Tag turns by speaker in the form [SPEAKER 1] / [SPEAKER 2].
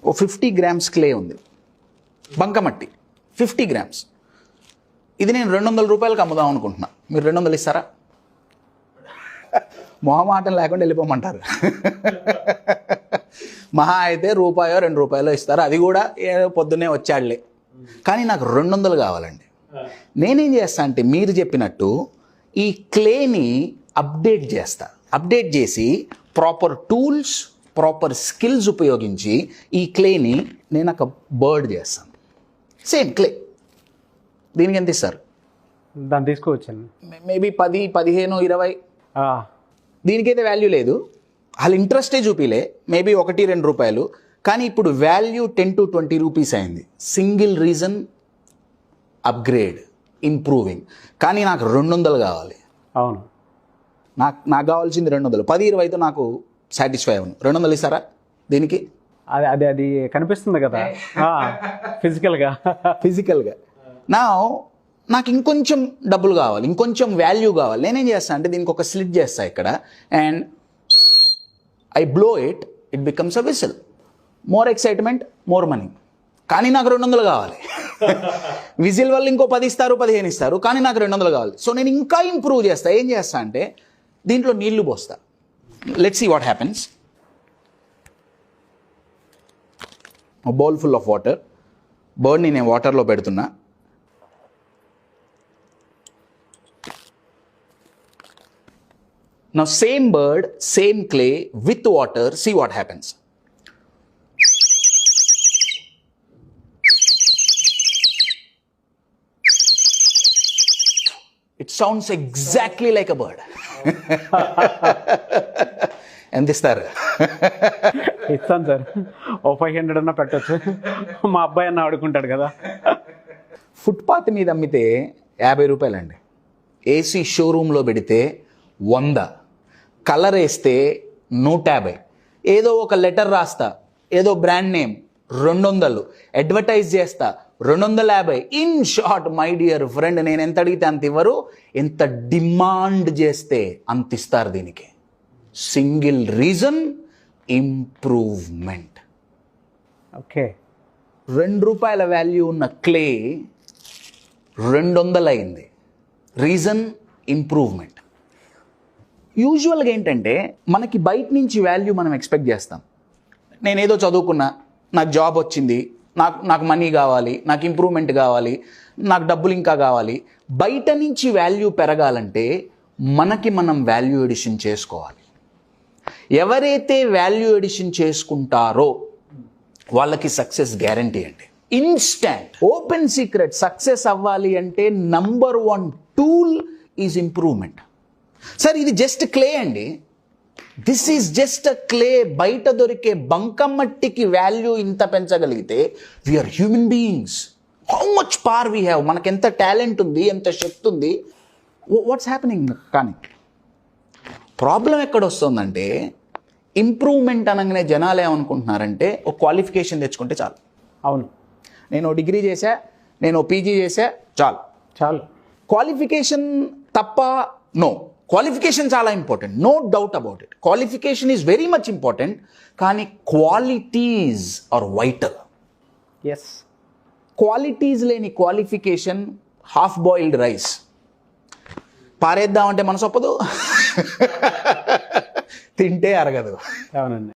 [SPEAKER 1] ఓ 50 grams clay ఉంది, బంకమట్టి 50 grams. ఇది నేను 200 రూపాయలకు అమ్ముదాం అనుకుంటున్నా, మీరు 200 ఇస్తారా? మొహమాటం లేకుండా వెళ్ళిపోమంటారు. మహా అయితే రూపాయో 2 రూపాయలు ఇస్తారు, అది కూడా ఏదో పొద్దున్నే వచ్చాడులే. కానీ నాకు 200 కావాలండి. నేనేం చేస్తా అంటే మీరు చెప్పినట్టు ఈ క్లేని అప్డేట్ చేస్తా. అప్డేట్ చేసి ప్రాపర్ టూల్స్, ప్రాపర్ స్కిల్స్ ఉపయోగించి ఈ క్లేని నేను ఒక బర్డ్ చేస్తాను. Same clay. దీనికి ఎంత ఇస్తారు?
[SPEAKER 2] దాన్ని తీసుకోవచ్చండి,
[SPEAKER 1] మేబీ 10, 15, 20. దీనికైతే వాల్యూ లేదు, వాళ్ళు ఇంట్రెస్టే చూపిలే, మేబీ 1-2 రూపాయలు. కానీ ఇప్పుడు వాల్యూ 10 to 20 రూపీస్ అయింది. Single reason, upgrade, improving. కానీ నాకు 200 కావాలి.
[SPEAKER 2] అవును,
[SPEAKER 1] నాకు కావాల్సింది 200. 10-20తో నాకు సాటిస్ఫై అవ్వను. 200 ఇస్తారా దీనికి?
[SPEAKER 2] అది కనిపిస్తుంది కదా ఫిజికల్గా. నాకు ఇంకొంచెం డబ్బులు కావాలి, ఇంకొంచెం వాల్యూ కావాలి. నేనేం చేస్తాను అంటే దీనికి ఒక స్లిట్ చేస్తా ఇక్కడ, and I blow it, it becomes a whistle. More excitement, more money. కానీ నాకు 200 కావాలి. విజిల్ వల్ల ఇంకో 10 ఇస్తారు, 15 ఇస్తారు, కానీ నాకు 200 కావాలి. సో నేను ఇంకా ఇంప్రూవ్ చేస్తా. ఏం చేస్తా అంటే దీంట్లో నీళ్లు పోస్తా. Let's see what happens. Bowl full of water. బర్డ్ని నేను వాటర్లో పెడుతున్నా. Now same bird, same clay with water, see what happens. It sounds exactly like a bird. ఎంత ఇస్తారు? ఇస్తాను సార్, ఓ 500 అన్నా పెట్టచ్చు, మా అబ్బాయి అన్న ఆడుకుంటాడు కదా.
[SPEAKER 1] ఫుట్పాత్ మీద అమ్మితే 50 రూపాయలండి. ఏసీ షోరూంలో పెడితే 100, కలర్ వేస్తే 150, ఏదో ఒక లెటర్ రాస్తా, ఏదో బ్రాండ్ నేమ్ 200, అడ్వర్టైజ్ చేస్తా 250. In short my dear friend, నేను ఎంత అడిగితే అంత ఇవ్వరు, ఎంత డిమాండ్ చేస్తే అంత ఇస్తారు దీనికి. Single reason, improvement.
[SPEAKER 2] ఓకే,
[SPEAKER 1] 2 రూపాయల వాల్యూ ఉన్న క్లే 200 అయింది. Reason, improvement. యూజువల్గా ఏంటంటే మనకి బయట నుంచి వాల్యూ మనం ఎక్స్పెక్ట్ చేస్తాం. నేనేదో చదువుకున్నా, నాకు జాబ్ వచ్చింది, నాకు మనీ కావాలి, నాకు ఇంప్రూవ్మెంట్ కావాలి, నాకు డబ్బులు ఇంకా కావాలి. బయట నుంచి వాల్యూ పెరగాలంటే మనకి మనం వాల్యూ ఎడిషన్ చేసుకోవాలి. ఎవరైతే వాల్యూ ఎడిషన్ చేసుకుంటారో వాళ్ళకి సక్సెస్ గ్యారంటీ అండి. ఇన్స్టాంట్. Open secret. సక్సెస్ అవ్వాలి అంటే number 1 tool is improvement. Sir ఇది జస్ట్ క్లే అండి, this is just a clay. బయట దొరికే బంకమట్టికి వాల్యూ ఇంత పెంచగలిగితే we are human beings. How much power we have, మనకి ఎంత టాలెంట్ ఉంది, ఎంత శక్తి ఉంది. What's happening? కానీ ప్రాబ్లం ఎక్కడ వస్తుందంటే ఇంప్రూవ్మెంట్ అనగానే జనాలు ఏమనుకుంటున్నారంటే ఒక క్వాలిఫికేషన్ తెచ్చుకుంటే చాలు.
[SPEAKER 2] అవును,
[SPEAKER 1] నేను డిగ్రీ చేశా, నేను పీజీ చేశా, చాలు. క్వాలిఫికేషన్ తప్ప? నో, క్వాలిఫికేషన్ చాలా important, no doubt about it. Qualification is very much important, కానీ qualities are vital.
[SPEAKER 2] Yes,
[SPEAKER 1] qualities లేని క్వాలిఫికేషన్ హాఫ్ బాయిల్డ్ రైస్. పారేద్దామంటే మనసు ఒప్పదు, తింటే అరగదు.
[SPEAKER 2] అవునండి.